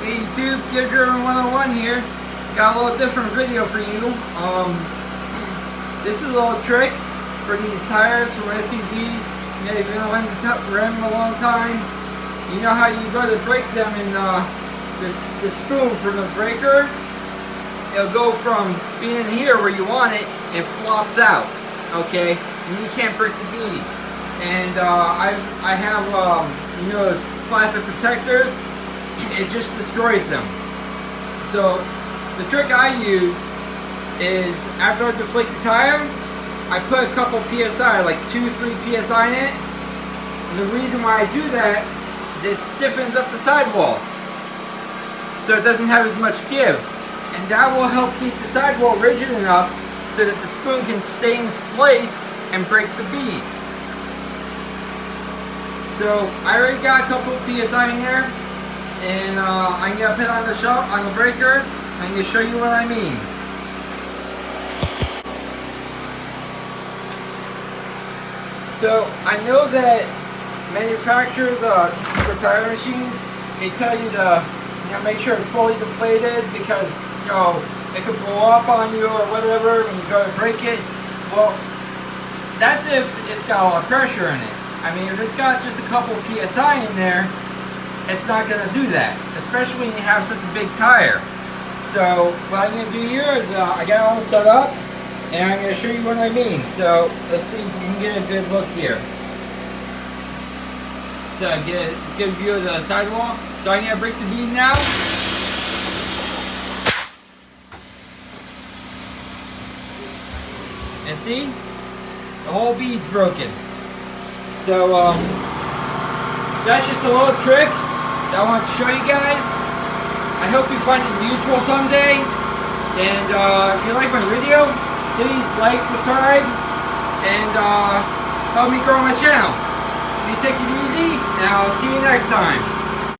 Hey YouTube, Gear Driven 101 here. Got a little different video for you. This is a little trick for these tires from SUVs. You know, if you've been running them a long time, you know how you go to break them in the spoon from the breaker. It'll go from being in here where you want it and flops out. Okay, and you can't break the beads. And I have you know, those plastic protectors. It just destroys them. So the trick I use is after I deflate the tire, I put a couple PSI, like 2-3 PSI in it. And the reason why I do that, this stiffens up the sidewall, so it doesn't have as much give, and that will help keep the sidewall rigid enough so that the spoon can stay in its place and break the bead. So I already got a couple PSI in there. And I'm going to put on the breaker. I'm going to show you what I mean. So I know that manufacturers for tire machines, they tell you to, you know, make sure it's fully deflated because, you know, it could blow up on you or whatever when you go to break it. Well, that's if it's got a lot of pressure in it. I mean, if it's got just a couple PSI in there, it's not going to do that, especially when you have such a big tire. So what I'm going to do here is I got it all set up, and I'm going to show you what I mean. So let's see if we can get a good look here. So get a good view of the sidewall. So I'm going to break the bead now. And see? The whole bead's broken. So that's just a little trick that I want to show you guys. I hope you find it useful someday. And if you like my video, please like, subscribe, and help me grow my channel. You take it easy, and I'll see you next time.